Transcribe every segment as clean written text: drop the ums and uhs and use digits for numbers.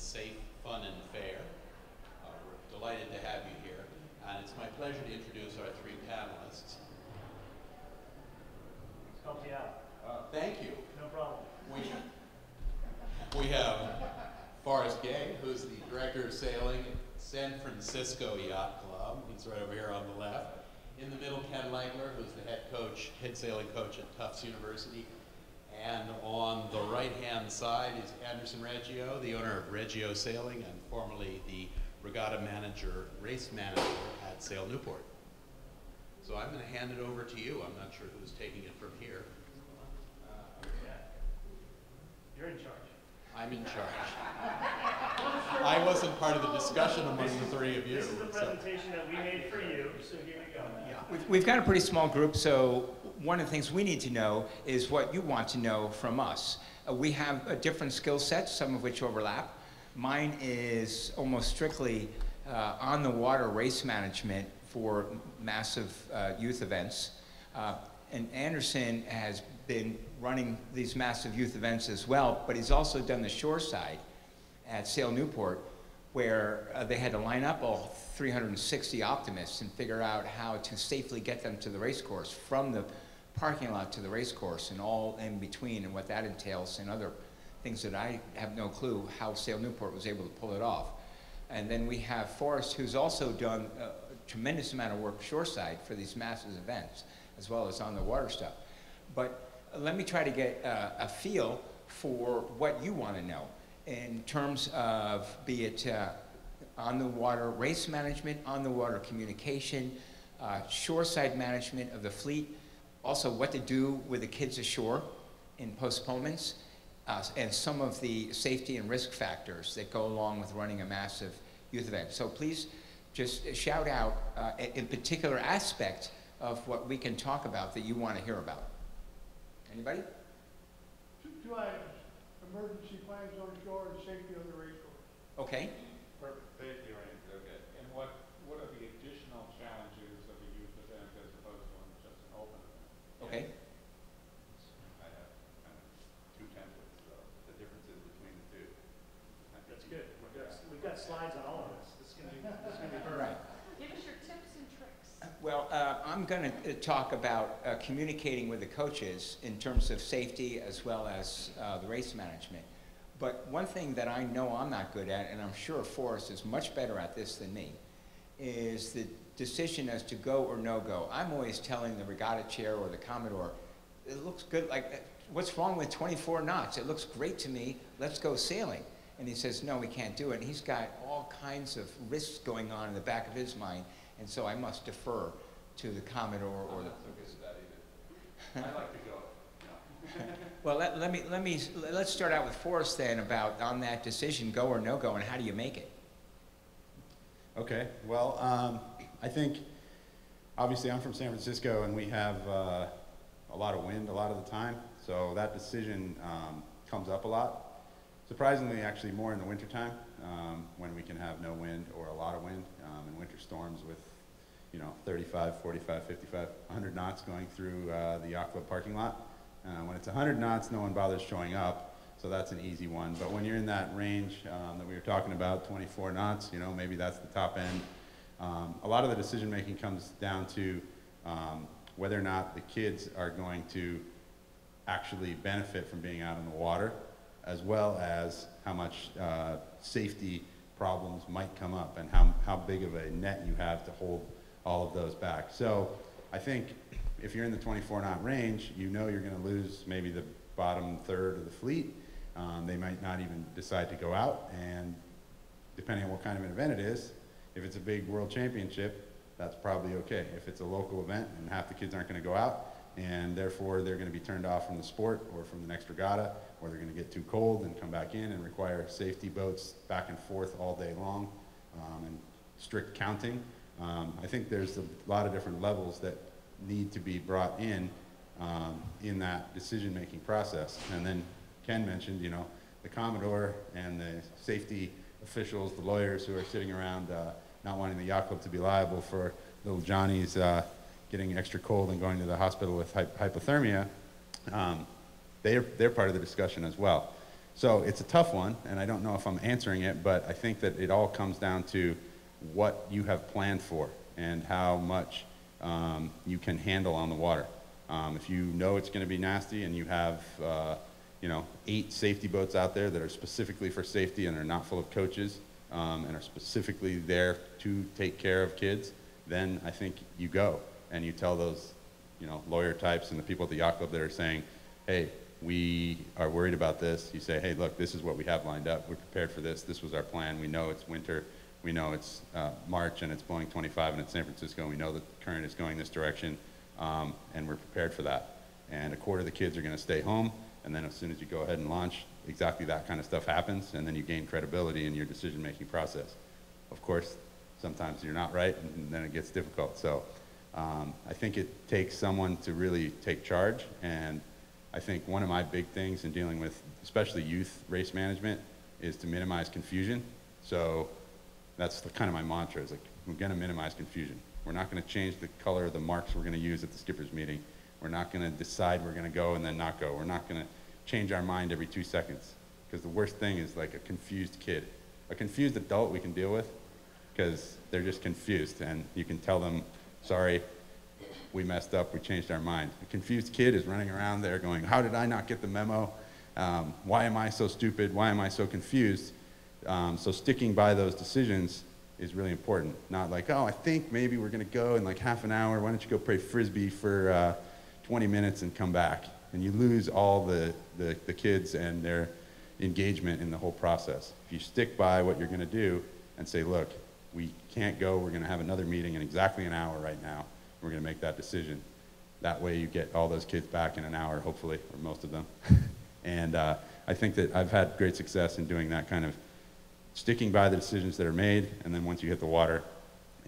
safe, fun, and fair. We're delighted to have you here, and it's my pleasure to introduce our three panelists. Help you out. Thank you. No problem. We have Forrest, who's the director of sailing at San Francisco Yacht Club. He's right over here on the left. In the middle, Ken Legler, who's the head sailing coach at Tufts University. And on the right-hand side is Anderson Reggio, the owner of Reggio Sailing and formerly the regatta manager, race manager at Sail Newport. So I'm going to hand it over to you. I'm not sure who's taking it from here. You're in charge. I'm in charge. I wasn't part of the discussion among the three of you. This is the presentation that we made for you, so here we go. Yeah. We've got a pretty small group, so one of the things we need to know is what you want to know from us. We have different skill sets, some of which overlap. Mine is almost strictly on the water race management for massive youth events. And Anderson has been running these massive youth events as well, but he's also done the shore side at Sail Newport, where they had to line up all 360 optimists and figure out how to safely get them to the race course, from the parking lot to the race course and all in between, and what that entails, and other things that I have no clue how Sail Newport was able to pull it off. And then we have Forrest, who's also done a tremendous amount of work shoreside for these massive events, as well as on the water stuff. But let me try to get a feel for what you want to know in terms of, be it on the water race management, on the water communication, shoreside management of the fleet, also what to do with the kids ashore in postponements, and some of the safety and risk factors that go along with running a massive youth event. So please just shout out in particular aspect of what we can talk about that you want to hear about. Anybody? Two items: emergency plans on shore and safety on the race course. Okay. Perfect. Safety range. Okay. And what are the additional challenges of a youth event as opposed to just an open event? Okay. I have kind of two templates, so the differences between the two. That's good. We've got slides on all of this. This is going to be perfect. Right. Give us your tips and tricks. Well, I'm going to talk about communicating with the coaches in terms of safety as well as the race management. But one thing that I know I'm not good at, and I'm sure Forrest is much better at this than me, is the decision as to go or no go. I'm always telling the regatta chair or the commodore, it looks good, like, what's wrong with 24 knots? It looks great to me, let's go sailing. And he says, no, we can't do it. And he's got all kinds of risks going on in the back of his mind, and so I must defer to the commodore or the... I like to go. No. Well, let's start out with Forrest then, about on that decision, go or no go, and how do you make it? Okay. Well, I think obviously I'm from San Francisco, and we have a lot of wind a lot of the time, so that decision comes up a lot. Surprisingly, actually more in the wintertime, when we can have no wind or a lot of wind, in winter storms with, 35, 45, 55, 100 knots going through the yacht club parking lot. When it's 100 knots, no one bothers showing up, so that's an easy one. But when you're in that range that we were talking about, 24 knots, maybe that's the top end. A lot of the decision making comes down to whether or not the kids are going to actually benefit from being out in the water, as well as how much safety problems might come up and how big of a net you have to hold all of those back. So I think if you're in the 24 knot range, you're going to lose maybe the bottom third of the fleet. They might not even decide to go out, and depending on what kind of an event it is, if it's a big world championship, that's probably okay. If it's a local event and half the kids aren't going to go out, and therefore they're going to be turned off from the sport or from the next regatta, or they're going to get too cold and come back in and require safety boats back and forth all day long, and strict counting. I think there's a lot of different levels that need to be brought in that decision-making process. And then Ken mentioned, the Commodore and the safety officials, the lawyers who are sitting around not wanting the yacht club to be liable for little Johnny's getting extra cold and going to the hospital with hypothermia. They're part of the discussion as well. So it's a tough one, and I don't know if I'm answering it, but I think that it all comes down to what you have planned for and how much you can handle on the water. If you know it's going to be nasty and you have, 8 safety boats out there that are specifically for safety and are not full of coaches and are specifically there to take care of kids, then I think you go and you tell those, lawyer types and the people at the yacht club that are saying, hey, we are worried about this. You say, hey, look, this is what we have lined up. We're prepared for this. This was our plan. We know it's winter. We know it's March and it's blowing 25 and it's San Francisco. We know the current is going this direction, and we're prepared for that. And a quarter of the kids are going to stay home, and then as soon as you go ahead and launch, exactly that kind of stuff happens, and then you gain credibility in your decision-making process. Of course, sometimes you're not right, and then it gets difficult. So I think it takes someone to really take charge, and I think one of my big things in dealing with, especially youth race management, is to minimize confusion. So that's kind of my mantra, is like, we're going to minimize confusion. We're not going to change the color of the marks we're going to use at the skippers meeting. We're not going to decide we're going to go and then not go. We're not going to change our mind every 2 seconds, because the worst thing is like a confused kid. A confused adult we can deal with because they're just confused, and you can tell them, sorry, we messed up, we changed our mind. A confused kid is running around there going, how did I not get the memo? Why am I so stupid? Why am I so confused? So sticking by those decisions is really important. Not like, oh, I think maybe we're going to go in like half an hour. Why don't you go play Frisbee for 20 minutes and come back? And you lose all the kids and their engagement in the whole process. If you stick by what you're going to do and say, look, we can't go. We're going to have another meeting in exactly an hour right now. We're going to make that decision. That way you get all those kids back in an hour, hopefully, or most of them. And I think that I've had great success in doing that kind of sticking by the decisions that are made, and then once you hit the water,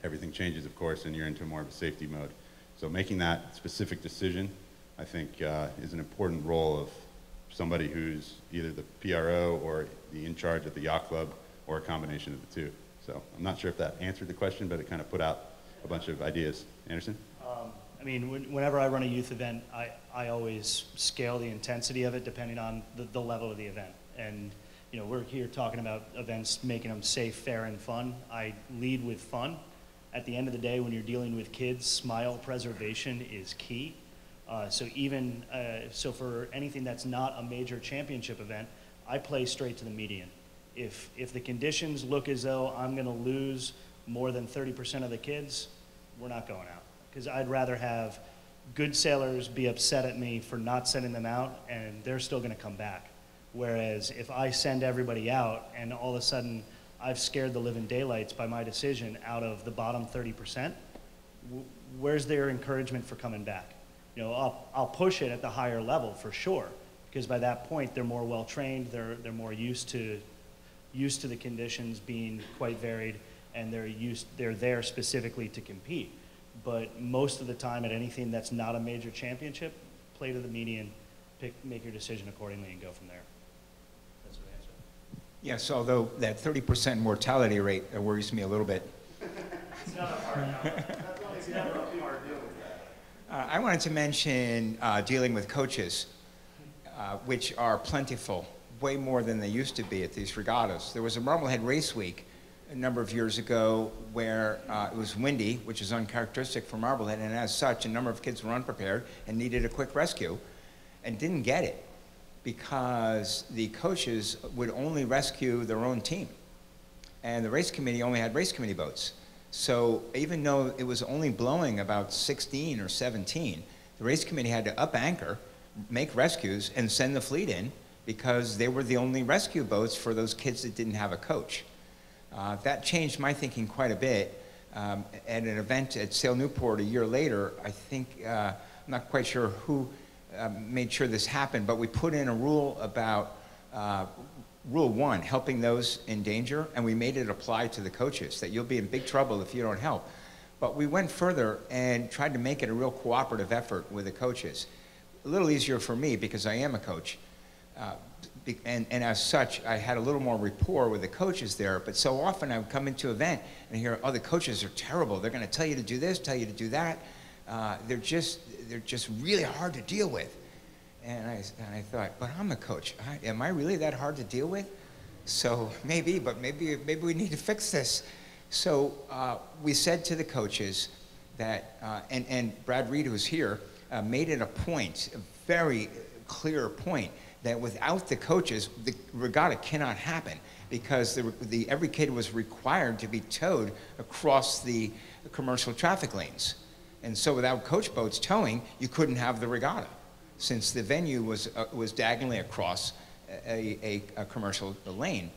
everything changes, of course, and you're into more of a safety mode. So making that specific decision, I think, is an important role of somebody who's either the PRO or the in charge at the yacht club, or a combination of the two. So I'm not sure if that answered the question, but it kind of put out a bunch of ideas. Anderson? I mean, whenever I run a youth event, I always scale the intensity of it depending on the level of the event. And we're here talking about events, making them safe, fair, and fun. I lead with fun. At the end of the day, when you're dealing with kids, smile preservation is key. So for anything that's not a major championship event, I play straight to the median. If the conditions look as though I'm going to lose more than 30% of the kids, we're not going out. Because I'd rather have good sailors be upset at me for not sending them out, and they're still going to come back. Whereas if I send everybody out and all of a sudden I've scared the living daylights by my decision out of the bottom 30%, where's their encouragement for coming back? I'll push it at the higher level for sure, because by that point they're more well trained, they're more used to the conditions being quite varied, and they're there specifically to compete. But most of the time at anything that's not a major championship, play to the median, make your decision accordingly, and go from there. That's what I answer. Yes, although that 30% mortality rate worries me a little bit. It's not a hard number. It's never a hard deal with that. I wanted to mention dealing with coaches, which are plentiful, way more than they used to be at these regattas. There was a Marblehead Race Week a number of years ago where it was windy, which is uncharacteristic for Marblehead, and as such, a number of kids were unprepared and needed a quick rescue and didn't get it because the coaches would only rescue their own team. And the race committee only had race committee boats. So even though it was only blowing about 16 or 17, the race committee had to up anchor, make rescues, and send the fleet in because they were the only rescue boats for those kids that didn't have a coach. That changed my thinking quite a bit. At an event at Sail Newport a year later, I think, I'm not quite sure who made sure this happened, but we put in a rule about Rule 1, helping those in danger, and we made it apply to the coaches, that you'll be in big trouble if you don't help. But we went further and tried to make it a real cooperative effort with the coaches. A little easier for me because I am a coach. And as such, I had a little more rapport with the coaches there, but so often I would come into an event and hear, oh, the coaches are terrible. They're going to tell you to do this, tell you to do that. They're just really hard to deal with. And I thought, but I'm a coach. Am I really that hard to deal with? So maybe we need to fix this. So we said to the coaches that, and Brad Reed, who's here, made it a point, a very clear point, that without the coaches, the regatta cannot happen, because every kid was required to be towed across the commercial traffic lanes. And so without coach boats towing, you couldn't have the regatta, since the venue was diagonally across a commercial lane.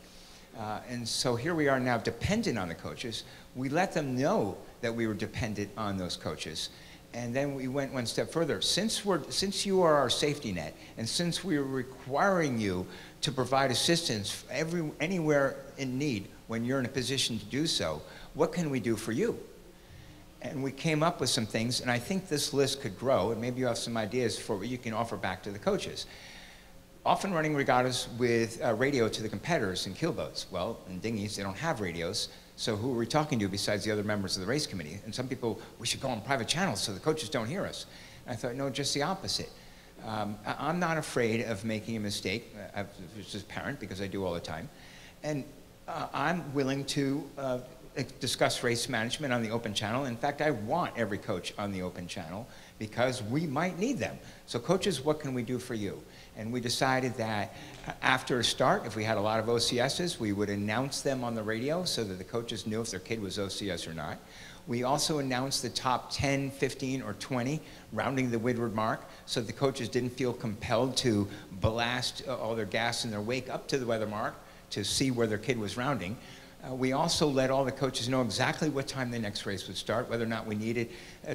And so here we are now dependent on the coaches. We let them know that we were dependent on those coaches. And then we went one step further. Since you are our safety net, and since we are requiring you to provide assistance anywhere in need when you're in a position to do so, what can we do for you? And we came up with some things, and I think this list could grow, and maybe you have some ideas for what you can offer back to the coaches. Often running regattas with radio to the competitors in keelboats. Well, in dinghies, they don't have radios, so who are we talking to besides the other members of the race committee? And some people, we should go on private channels so the coaches don't hear us. And I thought, no, just the opposite. I'm not afraid of making a mistake, as a parent, because I do all the time. And I'm willing to discuss race management on the open channel. In fact, I want every coach on the open channel because we might need them. So coaches, what can we do for you? And we decided that after a start, if we had a lot of OCSs, we would announce them on the radio so that the coaches knew if their kid was OCS or not. We also announced the top 10, 15, or 20, rounding the windward mark, so the coaches didn't feel compelled to blast all their gas in their wake up to the weather mark to see where their kid was rounding. We also let all the coaches know exactly what time the next race would start, whether or not we needed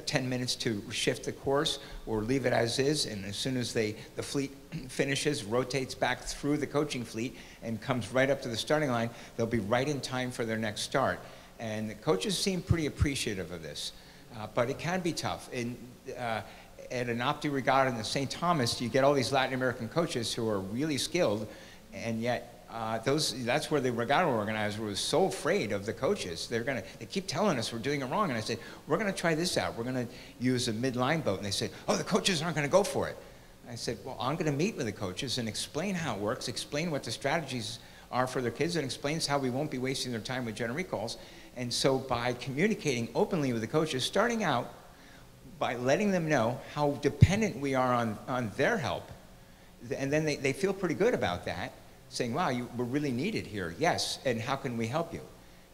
10 minutes to shift the course or leave it as is, and as soon as the fleet finishes, rotates back through the coaching fleet and comes right up to the starting line, they'll be right in time for their next start. And the coaches seem pretty appreciative of this, but it can be tough. At an Opti Regatta in the St. Thomas, you get all these Latin American coaches who are really skilled, and yet that's where the regatta organizer was so afraid of the coaches. They keep telling us we're doing it wrong. And I said, we're going to try this out. We're going to use a midline boat. And they said, oh, the coaches aren't going to go for it. I said, well, I'm going to meet with the coaches and explain how it works, explain what the strategies are for their kids, and explains how we won't be wasting their time with general recalls. And so by communicating openly with the coaches, starting out by letting them know how dependent we are on their help, and then they feel pretty good about that, saying, wow, we're really needed here. Yes, and how can we help you?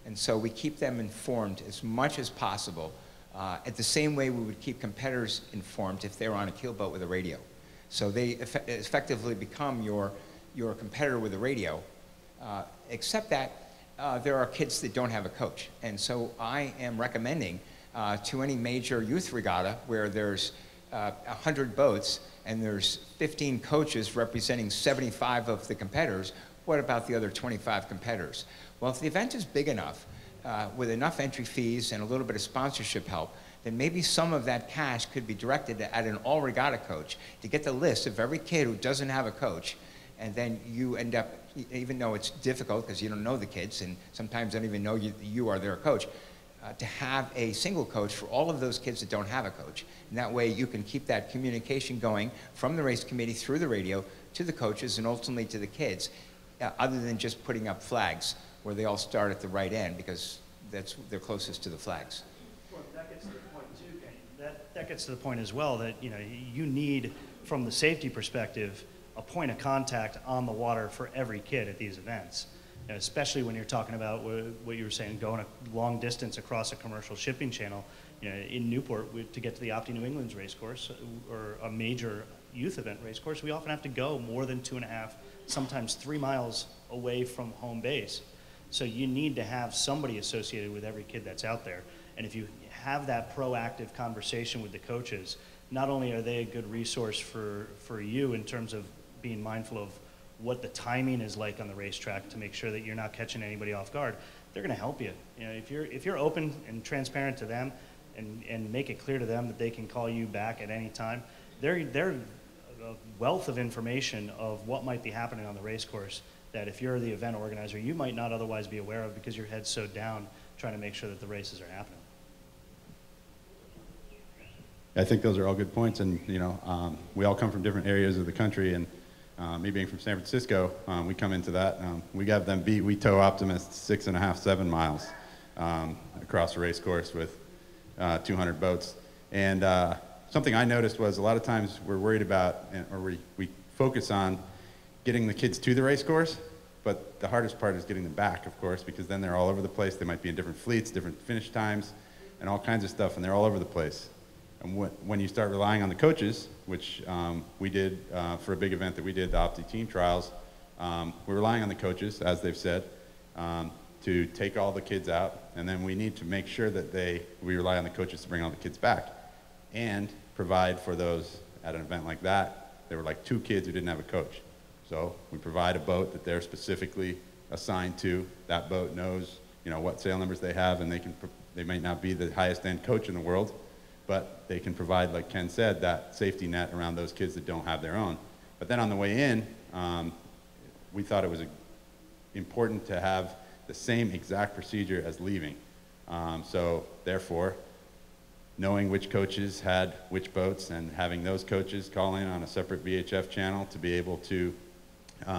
And so we keep them informed as much as possible, at the same way we would keep competitors informed if they were on a keelboat with a radio. So they effectively become your competitor with a radio, except that there are kids that don't have a coach. And so I am recommending to any major youth regatta where there's 100 boats and there's 15 coaches representing 75 of the competitors, what about the other 25 competitors? Well, if the event is big enough, with enough entry fees and a little bit of sponsorship help, then maybe some of that cash could be directed at an all-regatta coach to get the list of every kid who doesn't have a coach, and then you end up, even though it's difficult because you don't know the kids and sometimes don't even know you are their coach, to have a single coach for all of those kids that don't have a coach. And that way you can keep that communication going from the race committee through the radio to the coaches and ultimately to the kids, other than just putting up flags where they all start at the right end because they're closest to the flags. Well, that gets to the point too, Kenny. That gets to the point as well that you need, from the safety perspective, a point of contact on the water for every kid at these events. Especially when you're talking about what you were saying, going a long distance across a commercial shipping channel. In Newport, to get to the Opti New England's race course or a major youth event race course, we often have to go more than 2.5, sometimes 3 miles away from home base. So you need to have somebody associated with every kid that's out there. And if you have that proactive conversation with the coaches, not only are they a good resource for you in terms of being mindful of what the timing is like on the racetrack to make sure that you're not catching anybody off guard, they're going to help you. If you're open and transparent to them and make it clear to them that they can call you back at any time, they're a wealth of information of what might be happening on the race course that if you're the event organizer, you might not otherwise be aware of because your head's so down trying to make sure that the races are happening. I think those are all good points, and we all come from different areas of the country, and me being from San Francisco, we come into that. We got them beat. We tow Optimist 6.5, 7 miles across the race course with 200 boats. And something I noticed was a lot of times we're worried about, or we focus on getting the kids to the race course, but the hardest part is getting them back, of course, because then they're all over the place. They might be in different fleets, different finish times, and all kinds of stuff, and they're all over the place. And when you start relying on the coaches, which we did for a big event that we did, the Opti Team Trials, we're relying on the coaches, as they've said, to take all the kids out, and then we need to make sure that we rely on the coaches to bring all the kids back and provide for those at an event like that. There were like 2 kids who didn't have a coach. So we provide a boat that they're specifically assigned to. That boat knows, what sail numbers they have, and they might not be the highest end coach in the world, but they can provide, like Ken said, that safety net around those kids that don't have their own. But then on the way in, we thought it was important to have the same exact procedure as leaving. So therefore, knowing which coaches had which boats and having those coaches call in on a separate VHF channel to be able to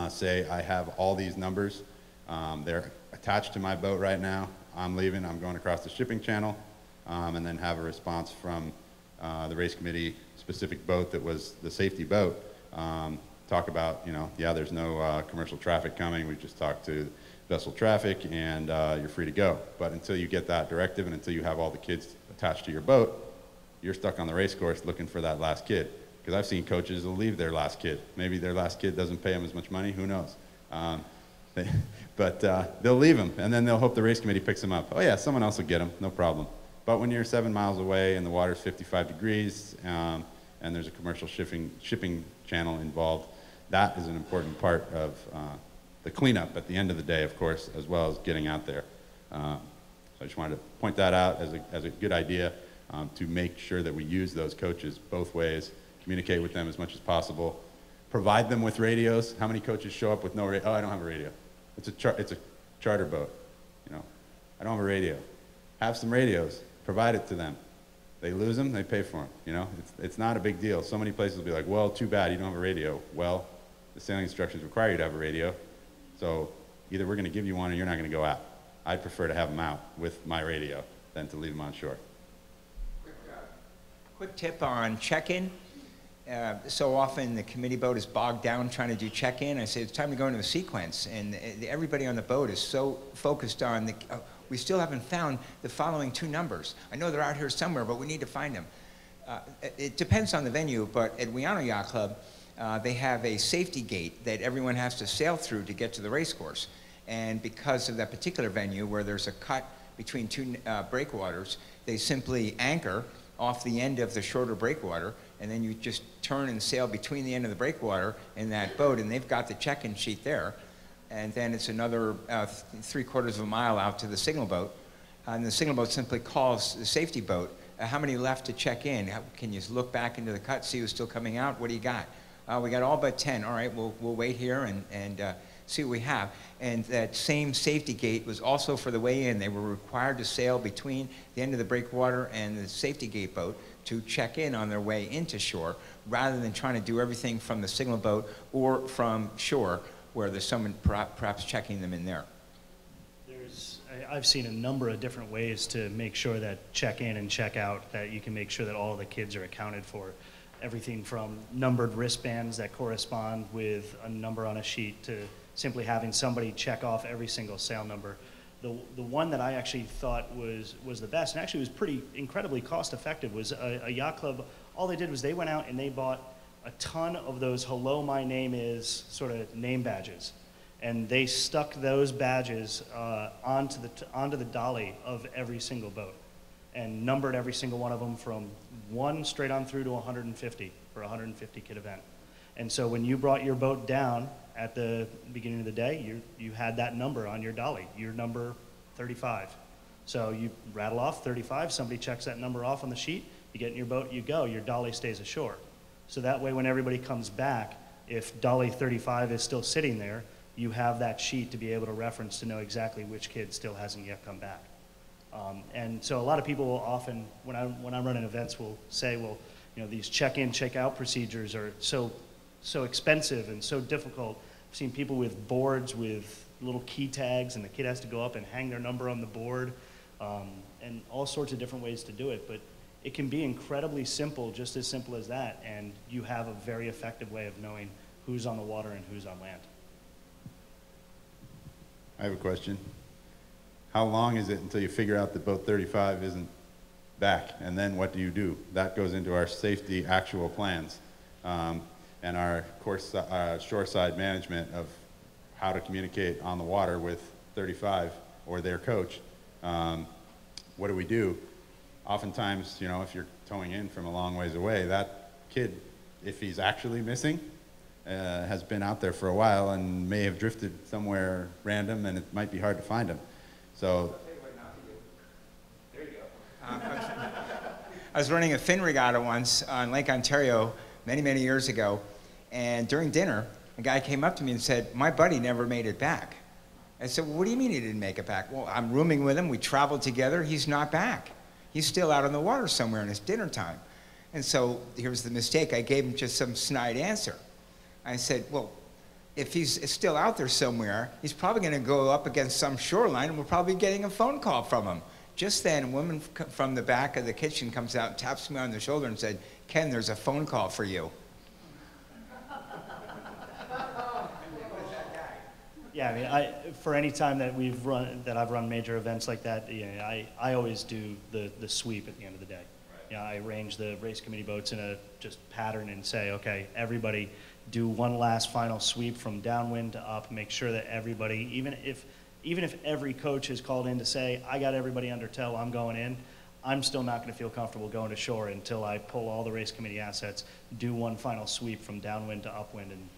say, I have all these numbers. They're attached to my boat right now. I'm leaving. I'm going across the shipping channel. And then have a response from the race committee specific boat that was the safety boat. Talk about, there's no commercial traffic coming. We just talked to vessel traffic, and you're free to go. But until you get that directive and until you have all the kids attached to your boat, you're stuck on the race course looking for that last kid. Because I've seen coaches who leave their last kid. Maybe their last kid doesn't pay them as much money, who knows. But they'll leave them, and then they'll hope the race committee picks them up. Oh yeah, someone else will get them, no problem. But when you're 7 miles away and the water's 55 degrees and there's a commercial shipping channel involved, that is an important part of the cleanup at the end of the day, of course, as well as getting out there. So I just wanted to point that out as a good idea to make sure that we use those coaches both ways, communicate with them as much as possible, provide them with radios. How many coaches show up with no radio? Oh, I don't have a radio. It's a charter boat. I don't have a radio. Have some radios. Provide it to them. They lose them, they pay for them. It's not a big deal. So many places will be like, well, too bad you don't have a radio. Well, the sailing instructions require you to have a radio. So either we're going to give you one or you're not going to go out. I'd prefer to have them out with my radio than to leave them on shore. Quick tip on check-in. So often the committee boat is bogged down trying to do check-in. I say it's time to go into a sequence, and everybody on the boat is so focused on we still haven't found the following 2 numbers. I know they're out here somewhere, but we need to find them. It depends on the venue, but at Weano Yacht Club, they have a safety gate that everyone has to sail through to get to the race course. And because of that particular venue where there's a cut between 2 breakwaters, they simply anchor off the end of the shorter breakwater, and then you just turn and sail between the end of the breakwater and that boat, and they've got the check-in sheet there. And then it's another 3/4 of a mile out to the signal boat. And the signal boat simply calls the safety boat, how many left to check in? Can you look back into the cut, see who's still coming out? What do you got? We got all but 10. All right, we'll wait here and see what we have. And that same safety gate was also for the way in. They were required to sail between the end of the breakwater and the safety gate boat to check in on their way into shore, rather than trying to do everything from the signal boat or from shore, where there's someone perhaps checking them in there. I've seen a number of different ways to make sure that check in and check out, that you can make sure that all of the kids are accounted for. Everything from numbered wristbands that correspond with a number on a sheet to simply having somebody check off every single sail number. The one that I actually thought was the best, and actually was pretty incredibly cost effective, was a yacht club. All they did was they went out and they bought a ton of those "Hello, my name is" sort of name badges, and they stuck those badges onto the dolly of every single boat, and numbered every single one of them from 1 straight on through to 150 for a 150 kid event. And so when you brought your boat down at the beginning of the day, you had that number on your dolly, your number 35. So you rattle off 35, somebody checks that number off on the sheet, you get in your boat, you go, your dolly stays ashore. So that way when everybody comes back, if dolly 35 is still sitting there, you have that sheet to be able to reference to know exactly which kid still hasn't yet come back. And so a lot of people will often, when I'm running events, will say, well, you know, these check-in, check-out procedures are so expensive and so difficult. I've seen people with boards with little key tags, and the kid has to go up and hang their number on the board, and all sorts of different ways to do it. But it can be incredibly simple, just as simple as that, and you have a very effective way of knowing who's on the water and who's on land. I have a question. How long is it until you figure out that boat 35 isn't back? And then what do you do? That goes into our safety actual plans, and our shoreside management of how to communicate on the water with 35 or their coach. What do we do? Oftentimes, you know, if you're towing in from a long ways away, that kid, if he's actually missing, has been out there for a while and may have drifted somewhere random, and it might be hard to find him. So, there you go. I was running a fin regatta once on Lake Ontario many, many years ago, and during dinner, a guy came up to me and said, "My buddy never made it back." I said, "Well, what do you mean he didn't make it back?" "Well, I'm rooming with him. We traveled together. He's not back. He's still out on the water somewhere, and it's dinner time." And so here's the mistake. I gave him just some snide answer. I said, "Well, if he's still out there somewhere, he's probably going to go up against some shoreline, and we're probably getting a phone call from him." Just then, a woman from the back of the kitchen comes out, taps me on the shoulder, and said, "Ken, there's a phone call for you." Yeah, I mean, for any time that I've run major events like that, you know, I always do the sweep at the end of the day. You know, I arrange the race committee boats in a just pattern and say, okay, everybody do one last final sweep from downwind to up. Make sure that everybody, even if every coach is called in to say, I got everybody under tow, I'm going in, I'm still not going to feel comfortable going to shore until I pull all the race committee assets, do one final sweep from downwind to upwind, and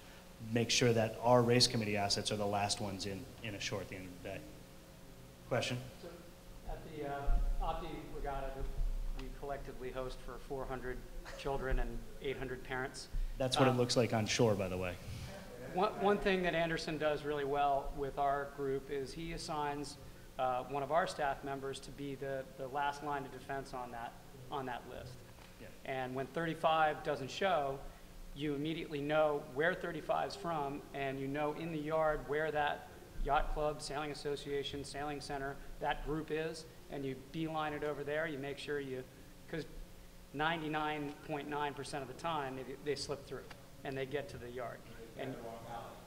make sure that our race committee assets are the last ones in a shore at the end of the day. Question? So at the Opti Regatta, we collectively host for 400 children and 800 parents. That's what it looks like on shore, by the way. One thing that Anderson does really well with our group is he assigns one of our staff members to be the last line of defense on that list. Yeah. And when 35 doesn't show, you immediately know where 35 is from, and you know in the yard where that yacht club, sailing association, sailing center, that group is, and you beeline it over there. You make sure because 99.9% of the time they slip through and they get to the yard. And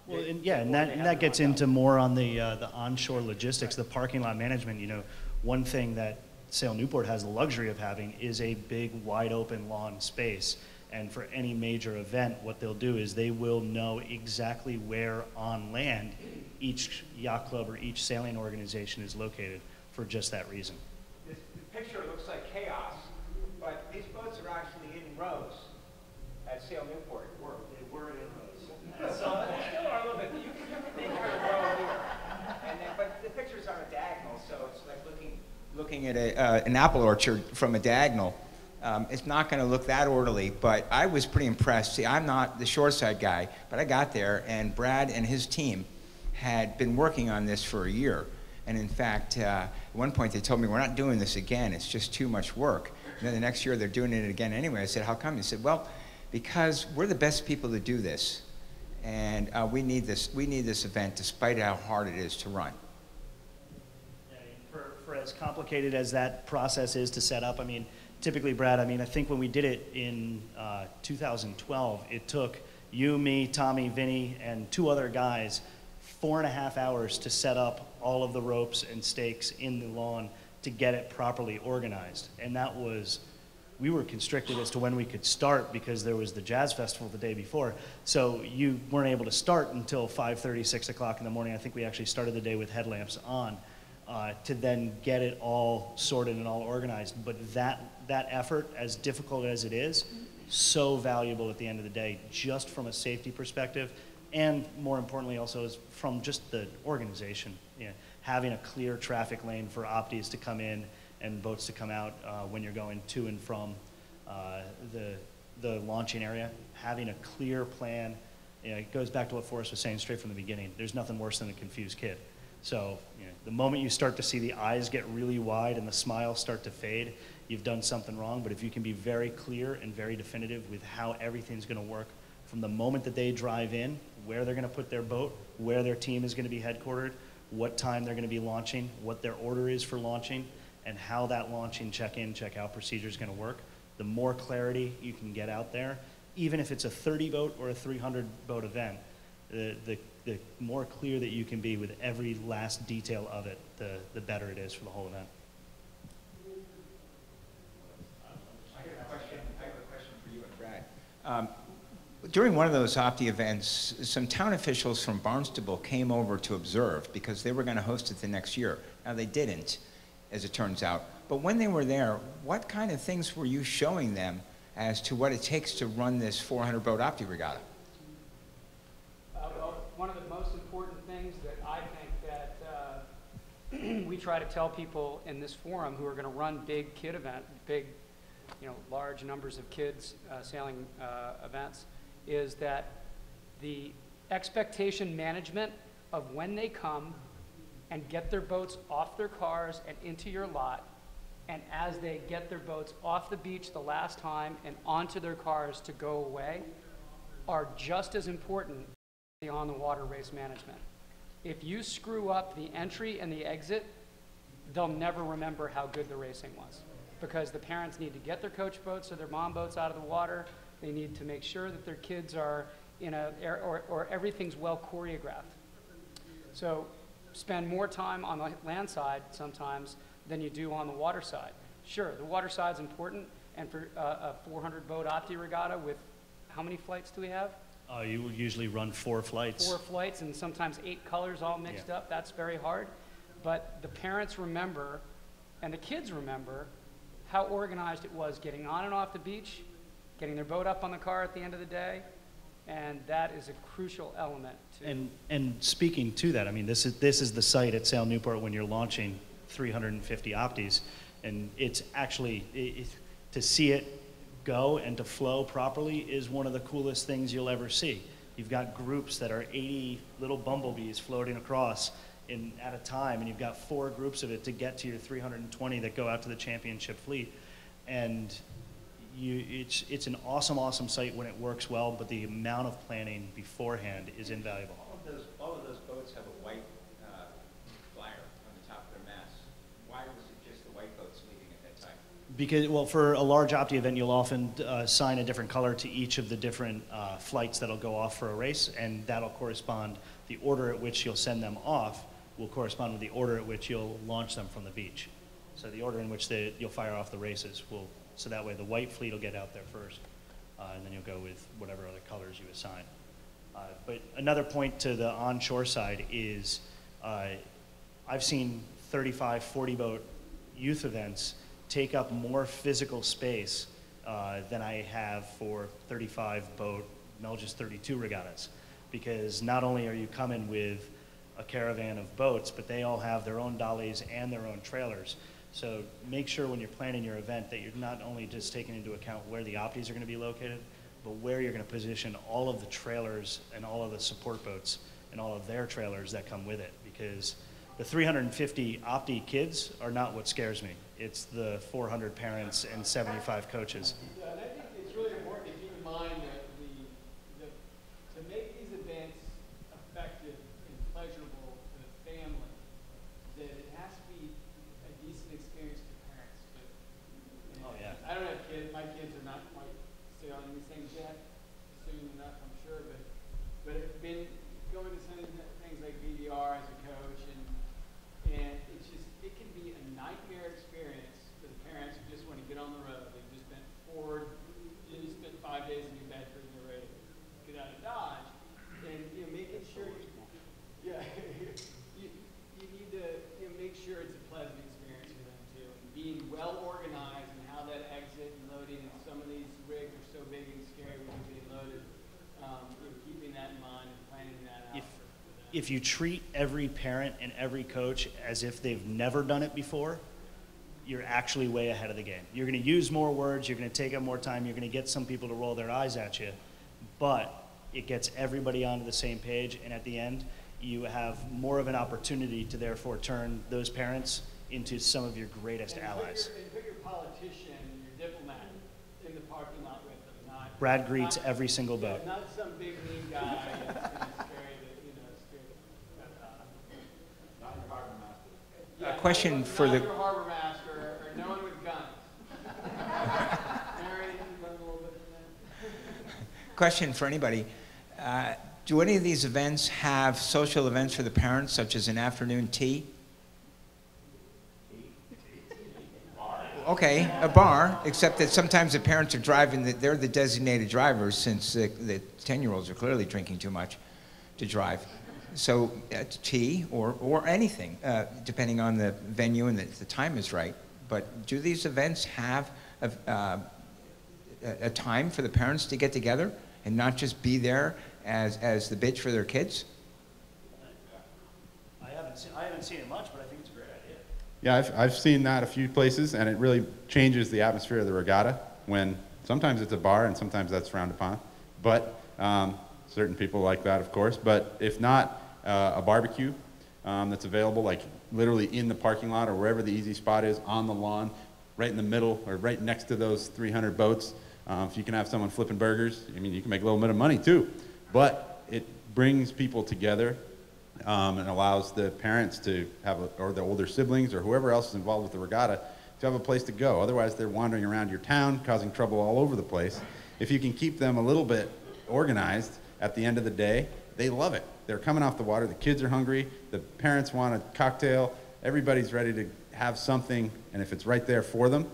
well, and that gets into more on the onshore logistics, the parking lot management. You know, one thing that Sail Newport has the luxury of having is a big, wide open lawn space. And for any major event, what they'll do is they will know exactly where on land each yacht club or each sailing organization is located for just that reason. The picture looks like chaos, but these boats are actually in rows at Sail Newport. They were in rows. So they still are a little bit. You can think you're in a row here, but the pictures are a diagonal, so it's like looking at an apple orchard from a diagonal. It's not going to look that orderly, but I was pretty impressed. See, I'm not the shoreside guy, but I got there, and Brad and his team had been working on this for a year. And in fact, at one point they told me, we're not doing this again. It's just too much work. And then the next year they're doing it again anyway. I said, how come? He said, well, because we're the best people to do this, and we need this event despite how hard it is to run. For as complicated as that process is to set up, I mean, typically, Brad, I mean, I think when we did it in 2012, it took you, me, Tommy, Vinny, and 2 other guys 4.5 hours to set up all of the ropes and stakes in the lawn to get it properly organized. And that was, we were constricted as to when we could start because there was the jazz festival the day before. So you weren't able to start until 5:30, 6 o'clock in the morning. I think we actually started the day with headlamps on to then get it all sorted and all organized. But that effort, as difficult as it is, so valuable at the end of the day, just from a safety perspective, and more importantly also is from just the organization. You know, having a clear traffic lane for Optis to come in and boats to come out when you're going to and from the launching area, having a clear plan. You know, it goes back to what Forrest was saying straight from the beginning. There's nothing worse than a confused kid. So the moment you start to see the eyes get really wide and the smiles start to fade, you've done something wrong. But if you can be very clear and very definitive with how everything's going to work from the moment that they drive in, where they're going to put their boat, where their team is going to be headquartered, what time they're going to be launching, what their order is for launching, and how that launching check-in, check-out procedure is going to work, the more clarity you can get out there, even if it's a 30-boat or a 300-boat event, the more clear that you can be with every last detail of it, the better it is for the whole event. I have a question for you and Brad. During one of those Opti events, some town officials from Barnstable came over to observe because they were going to host it the next year. Now, they didn't, as it turns out. But when they were there, what kind of things were you showing them as to what it takes to run this 400-boat Opti regatta? Well, one of the most important things that I think that we try to tell people in this forum who are going to run big kid event, big, large numbers of kids sailing events, is that the expectation management of when they come and get their boats off their cars and into your lot, and as they get their boats off the beach the last time and onto their cars to go away, are just as important as the on-the-water race management. If you screw up the entry and the exit, they'll never remember how good the racing was, because the parents need to get their coach boats or their mom boats out of the water. They need to make sure that their kids are or everything's well choreographed. So spend more time on the land side sometimes than you do on the water side. Sure, the water side's important, and for a 400-boat Opti regatta with, how many flights do we have? You would usually run 4 flights. 4 flights and sometimes 8 colors all mixed up. That's very hard. But the parents remember, and the kids remember, how organized it was getting on and off the beach, getting their boat up on the car at the end of the day, and that is a crucial element. And speaking to that, I mean, this is the site at Sail Newport when you're launching 350 Optis, and it's actually, to see it go and to flow properly is one of the coolest things you'll ever see. You've got groups that are 80 little bumblebees floating across at a time, and you've got 4 groups of it to get to your 320 that go out to the championship fleet. And it's an awesome site when it works well, but the amount of planning beforehand is invaluable. All of those boats have a white flyer on the top of their masts. Why was it just the white boats leaving at that time? Because, well, for a large Opti event, you'll often assign a different color to each of the different flights that'll go off for a race, and that'll correspond, the order at which you'll send them off will correspond with the order at which you'll launch them from the beach. So the order in which you'll fire off the races will, so that way the white fleet will get out there first, and then you'll go with whatever other colors you assign. But another point to the onshore side is I've seen 35, 40-boat youth events take up more physical space than I have for 35-boat Melges 32 regattas, because not only are you coming with a caravan of boats, but they all have their own dollies and their own trailers. So make sure when you're planning your event that you're not only just taking into account where the Optis are going to be located, but where you're going to position all of the trailers and all of the support boats and all of their trailers that come with it, because the 350 Opti kids are not what scares me. It's the 400 parents and 75 coaches. Yeah, and I think it's really important to keep in mind that to make these events effective and pleasurable to the family, that it has to be a decent experience for parents too. Oh, yeah. I don't have kids. My kids are not quite sailing these things yet. Soon enough, I'm sure. But I've been going to some things like VDR as a coach, and it's just, it can be a nightmare experience for the parents who just want to get on the road. They've just been forward. You spent 5 days in New Bedford and you're ready to get out of Dodge. And making sure you need to make sure it's a pleasant experience for them too. And being well organized and how that exit and loading, and some of these rigs are so big and scary when they're being loaded. Keeping that in mind and planning that out. If you treat every parent and every coach as if they've never done it before, you're actually way ahead of the game. You're going to use more words, you're going to take up more time, you're going to get some people to roll their eyes at you, but it gets everybody onto the same page, and at the end, you have more of an opportunity to therefore turn those parents into some of your greatest allies. And put your politician, your diplomat in the parking lot with them, not. Brad greets every single boat. Not some big mean guy that's gonna scare you, scare you. Not your harbor master. A question for not the- your harbor master, or no one with guns. Mary, you run a little bit in that? Question for anybody. Do any of these events have social events for the parents, such as an afternoon tea? Okay, a bar, except that sometimes the parents are driving, they're the designated drivers since the 10-year-olds are clearly drinking too much to drive. So tea or anything, depending on the venue and the time is right. But do these events have a time for the parents to get together and not just be there as the bitch for their kids? I haven't seen it much, but I think it's a great idea. Yeah, I've seen that a few places, and it really changes the atmosphere of the regatta when sometimes it's a bar and sometimes that's frowned upon. But certain people like that, of course. But if not, a barbecue that's available, like literally in the parking lot or wherever the easy spot is, on the lawn, right in the middle or right next to those 300 boats. If you can have someone flipping burgers, I mean, you can make a little bit of money too. But it brings people together and allows the parents to have, or the older siblings or whoever else is involved with the regatta, to have a place to go. Otherwise, they're wandering around your town, causing trouble all over the place. If you can keep them a little bit organized at the end of the day, they love it. They're coming off the water, the kids are hungry, the parents want a cocktail, everybody's ready to have something, and if it's right there for them,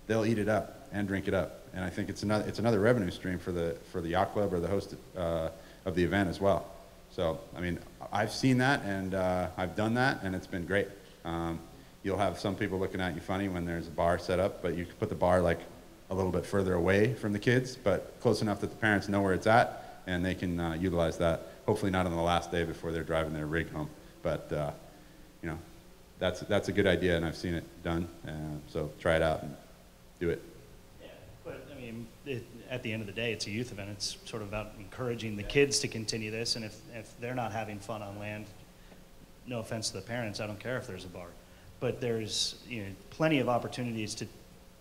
they'll eat it up and drink it up. And I think it's another revenue stream for the yacht club or the host of the event as well. So, I mean, I've seen that and I've done that, and it's been great. You'll have some people looking at you funny when there's a bar set up, but you can put the bar like a little bit further away from the kids, but close enough that the parents know where it's at, and they can utilize that. Hopefully not on the last day before they're driving their rig home, but you know, that's a good idea, and I've seen it done. So try it out and do it. But I mean, at the end of the day, it's a youth event. It's sort of about encouraging the kids to continue this, and if they're not having fun on land, no offense to the parents, I don't care if there's a bar. But there's plenty of opportunities to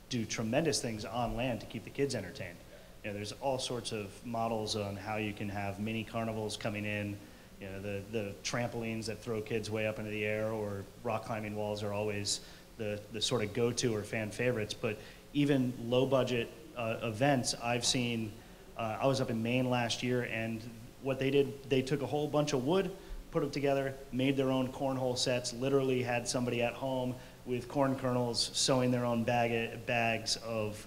do tremendous things on land to keep the kids entertained. There's all sorts of models on how you can have mini carnivals coming in. The trampolines that throw kids way up into the air, or rock climbing walls are always the sort of go-to or fan favorites. But even low-budget events, I've seen. I was up in Maine last year, and what they did, they took a whole bunch of wood, put them together, made their own cornhole sets, literally had somebody at home with corn kernels sewing their own bags of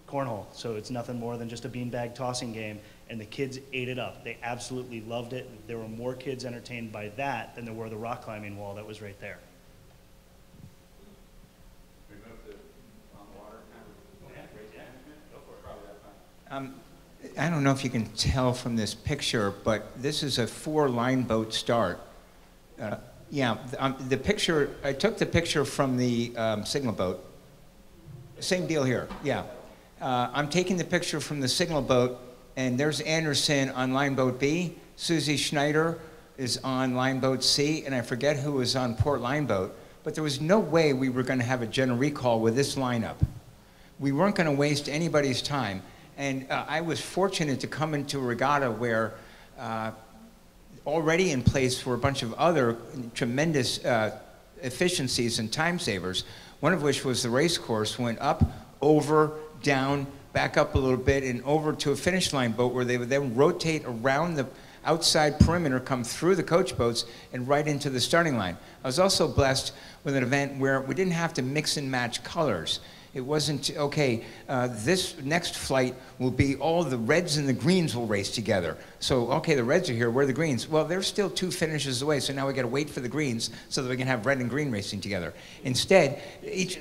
cornhole. So it's nothing more than just a beanbag tossing game, and the kids ate it up. They absolutely loved it. There were more kids entertained by that than there were the rock climbing wall that was right there. I don't know if you can tell from this picture, but this is a 4-line boat start. The picture, I took the picture from the signal boat. Same deal here, yeah. I'm taking the picture from the signal boat, and there's Anderson on line boat B. Susie Schneider is on line boat C, and I forget who was on port line boat, but there was no way we were gonna have a general recall with this lineup. We weren't gonna waste anybody's time. And I was fortunate to come into a regatta where already in place were a bunch of other tremendous efficiencies and time savers, one of which was the race course went up, over, down, back up a little bit, and over to a finish line boat where they would then rotate around the outside perimeter, come through the coach boats, and right into the starting line. I was also blessed with an event where we didn't have to mix and match colors. It wasn't, okay, this next flight will be all the reds and the greens will race together. So, okay, the reds are here, where are the greens? Well, they're still 2 finishes away, so now we gotta wait for the greens so that we can have red and green racing together. Instead, each...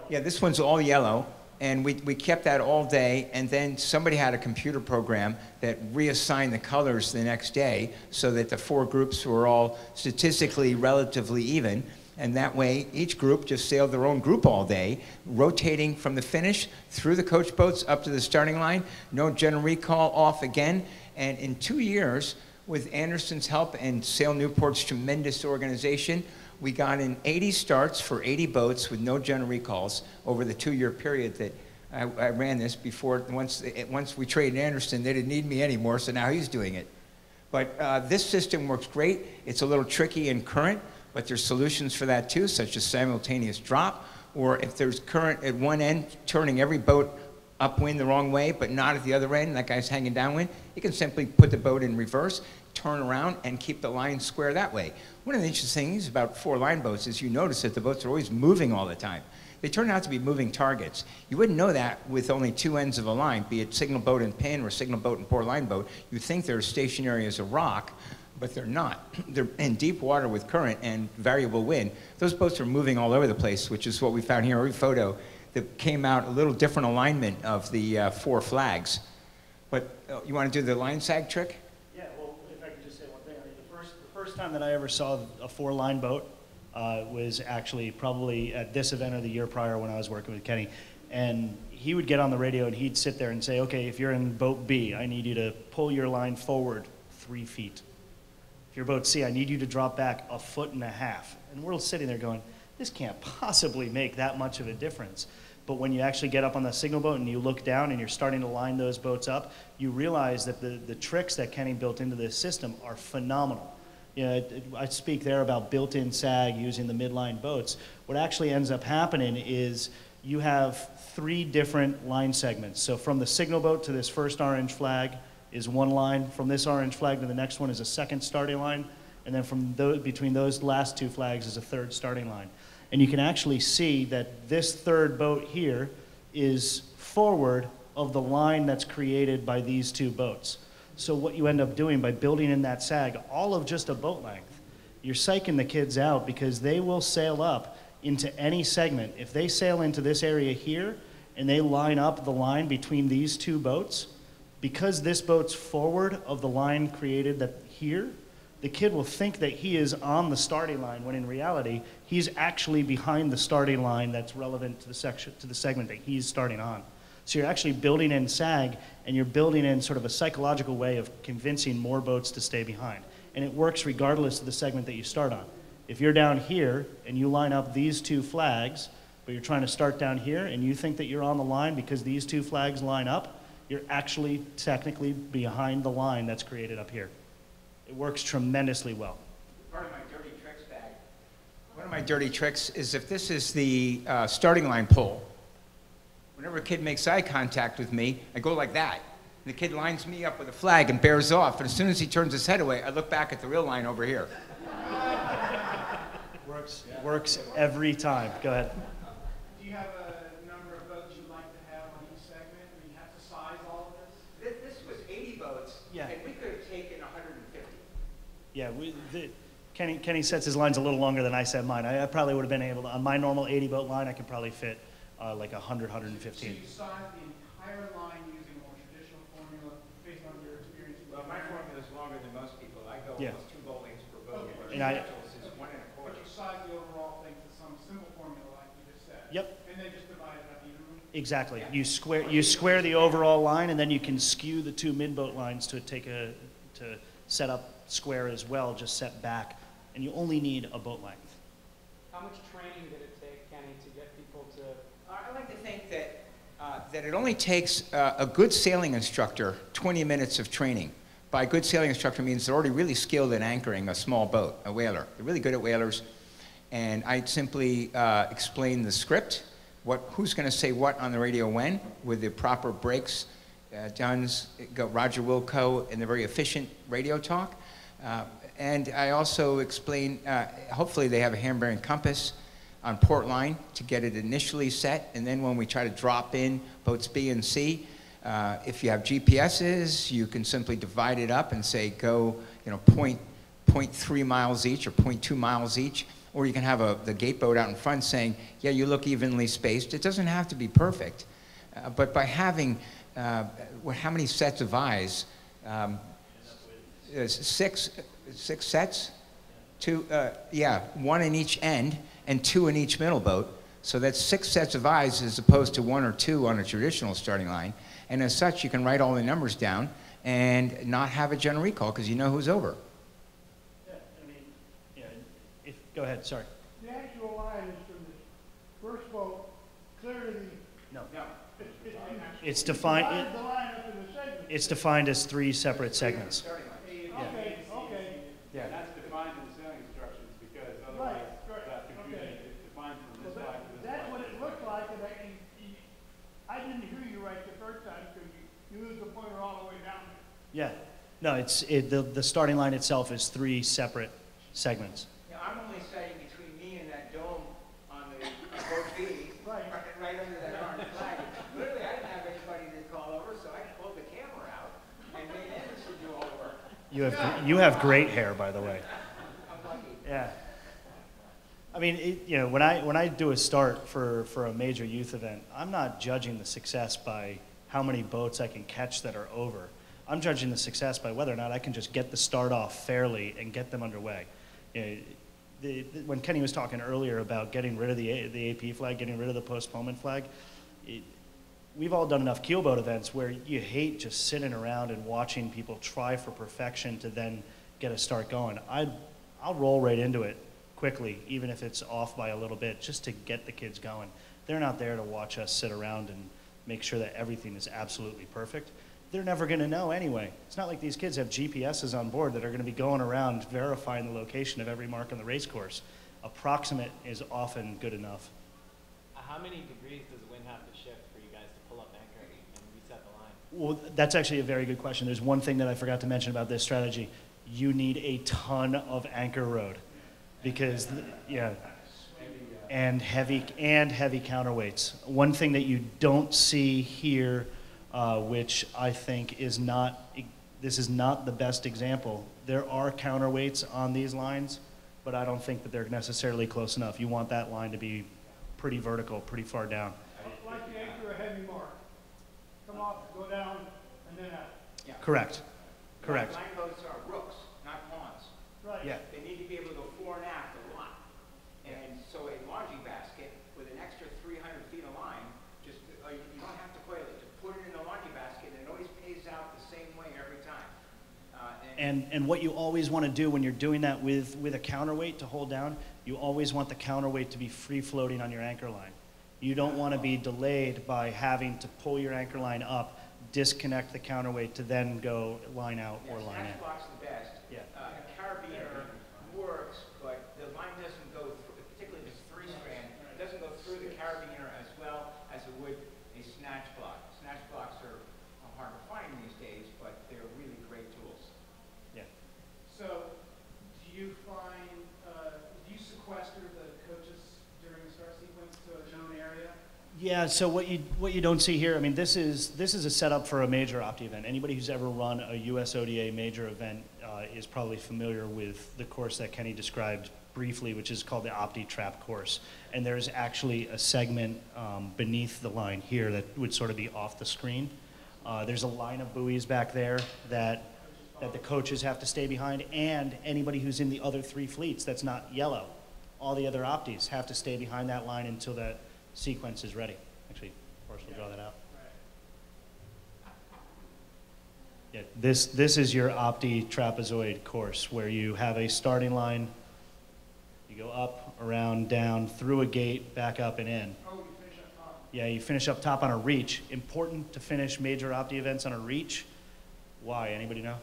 Yeah, this one's all yellow, and we kept that all day, and then somebody had a computer program that reassigned the colors the next day so that the 4 groups were all statistically relatively even. And that way, each group just sailed their own group all day, rotating from the finish through the coach boats up to the starting line. No general recall off again. And in 2 years, With Anderson's help and Sail Newport's tremendous organization, we got in 80 starts for 80 boats with no general recalls over the 2-year period that I ran this before. Once we traded Anderson, they didn't need me anymore, so now he's doing it. But this system works great. It's a little tricky in current, but there's solutions for that too, such as simultaneous drop, or if there's current at one end, turning every boat upwind the wrong way, but not at the other end, that guy's hanging downwind, you can simply put the boat in reverse, turn around, and keep the line square that way. One of the interesting things about 4-line boats is you notice that the boats are always moving all the time. They turn out to be moving targets. You wouldn't know that with only 2 ends of a line, be it signal boat and pin or signal boat and 4-line boat. You think they're stationary as a rock, but they're not. They're in deep water with current and variable wind. Those boats are moving all over the place, which is what we found here. Every photo that came out a little different alignment of the 4 flags. But you want to do the line sag trick? Yeah, well, if I could just say one thing. I mean, the first time that I ever saw a 4-line boat was actually probably at this event or the year prior when I was working with Kenny. And he would get on the radio and he'd sit there and say, okay, if you're in boat B, I need you to pull your line forward 3 feet. If you're boat C, I need you to drop back 1.5 feet. And we're sitting there going, this can't possibly make that much of a difference. But when you actually get up on the signal boat and you look down and you're starting to line those boats up, you realize that the tricks that Kenny built into this system are phenomenal. You know, I speak there about built-in sag using the midline boats. What actually ends up happening is you have 3 different line segments. So from the signal boat to this first orange flag is 1 line. From this orange flag to the next one is a second starting line. And then from between those last 2 flags is a third starting line. And you can actually see that this third boat here is forward of the line that's created by these 2 boats. So what you end up doing by building in that sag, all of just a boat length, you're psyching the kids out because they will sail up into any segment. If they sail into this area here and they line up the line between these 2 boats, because this boat's forward of the line created that here, the kid will think that he is on the starting line when in reality he's actually behind the starting line that's relevant to the segment that he's starting on. So you're actually building in sag and you're building in sort of a psychological way of convincing more boats to stay behind. And it works regardless of the segment that you start on. If you're down here and you line up these 2 flags, but you're trying to start down here and you think that you're on the line because these 2 flags line up, you're actually technically behind the line that's created up here. It works tremendously well. Part of my dirty tricks bag. One of my dirty tricks is if this is the starting line pull, whenever a kid makes eye contact with me, I go like that. And the kid lines me up with a flag and bears off. And as soon as he turns his head away, I look back at the real line over here. Works every time. Go ahead. Do you have a number of boats you'd like to have on each segment? I mean, you have to size all of this? This was 80 boats, Yeah. and we could have taken 150. Yeah, Kenny sets his lines a little longer than I set mine. I probably would have been able to, on my normal 80-boat line, I could probably fit like 100, 115. So you size the entire line using a more traditional formula based on your experience? Well, my formula is longer than most people. I go Yeah. almost 2 boat lengths per boat. Okay. And I- is 1 1/4. But you size the overall thing to some simple formula like you just said? Yep. And then just divide it up evenly? Exactly. You square the overall line, and then you can skew the 2 mid-boat lines to set up square as well, just set back, and you only need a boat length. How much training did it take, Kenny, to get people to? I like to think that it only takes a good sailing instructor 20 minutes of training. By good sailing instructor means they're already really skilled at anchoring a small boat, a whaler. They're really good at whalers. And I simply explain the script, who's going to say what on the radio when, with the proper breaks, Roger Wilco, and the very efficient radio talk. And I also explain, hopefully they have a hand-bearing compass on port line to get it initially set, and then when we try to drop in boats B and C, if you have GPSs, you can simply divide it up and say go, 0.3 miles each or 0.2 miles each, or you can have the gate boat out in front saying, yeah, you look evenly spaced. It doesn't have to be perfect, but by having, how many sets of eyes? 6 sets? 2, 1 in each end and 2 in each middle boat. So that's 6 sets of eyes as opposed to 1 or 2 on a traditional starting line. And as such, you can write all the numbers down and not have a general recall because you know who's over. Yeah, I mean, yeah, go ahead, sorry. The actual line is from the first boat clear to the, No. No. It's defined, divide the line up into segments. it's defined as 3 separate segments. Okay, okay. Yeah. That's defined in the sailing instructions because Right, otherwise right, that's confusing. okay. It's defined from Well, this line to this that's line. what it looked like, and I didn't hear you right the first time, because you moved the pointer all the way down there. Yeah. No, the starting line itself is 3 separate segments. Yeah, I'm only setting between me and that dome on the boat B, Right. right under that orange flag. Literally, I didn't have anybody to call over, so I pulled the camera out and made Anderson do all the work. You have great hair, by the way. I'm lucky. Yeah. I mean, when I do a start for a major youth event, I'm not judging the success by how many boats I can catch that are over. I'm judging the success by whether or not I can just get the start off fairly and get them underway. When Kenny was talking earlier about getting rid of the AP flag, getting rid of the postponement flag, we've all done enough keelboat events where you hate just sitting around and watching people try for perfection to then get a start going. I'll roll right into it quickly, even if it's off by a little bit, just to get the kids going. They're not there to watch us sit around and make sure that everything is absolutely perfect. They're never going to know anyway. It's not like these kids have GPSs on board that are going to be going around verifying the location of every mark on the race course. Approximate is often good enough. How many degrees does the wind have to shift for you guys to pull up anchor and reset the line? Well, that's actually a very good question. There's one thing that I forgot to mention about this strategy. You need a ton of anchor road because, yeah, and heavy counterweights. One thing that you don't see here, which I think is this is not the best example. There are counterweights on these lines, but I don't think that they're necessarily close enough. You want that line to be pretty vertical, pretty far down. Like the anchor a heavy mark. Come off, go down, and then out. Yeah. Correct. Correct. Line boats are rooks, not pawns. Right. Yeah. They need to be able to go fore and aft a lot. And so a laundry basket with an extra 300 feet of line, just you don't have to coil it. Just put it in a laundry basket, and it always pays out the same way every time. And what you always want to do when you're doing that with a counterweight to hold down, you always want the counterweight to be free floating on your anchor line. You don't want to be delayed by having to pull your anchor line up, disconnect the counterweight to then go line out or line in. Snatch block's the best. Yeah. A carabiner works, but the line doesn't go through, particularly if it's 3-strand, it doesn't go through the carabiner as well as it would a snatch block. Snatch blocks are hard to find these days, but they're really great tools. Yeah. So, do you find, do you sequester the coaches during the start sequence to a known area? Yeah, so what you don't see here, I mean, this is a setup for a major Opti event. Anybody who's ever run a US ODA major event is probably familiar with the course that Kenny described briefly, which is called the Opti Trap course. And there's actually a segment beneath the line here that would sort of be off the screen. There's a line of buoys back there that the coaches have to stay behind, and anybody who's in the other 3 fleets that's not yellow. All the other Optis have to stay behind that line until that sequence is ready. Actually, Forrest will draw that out. Yeah, this is your Opti trapezoid course where you have a starting line, you go up, around, down, through a gate, back up and in. Oh, you finish up top. Yeah, you finish up top on a reach. Important to finish major Opti events on a reach. Why? Anybody know?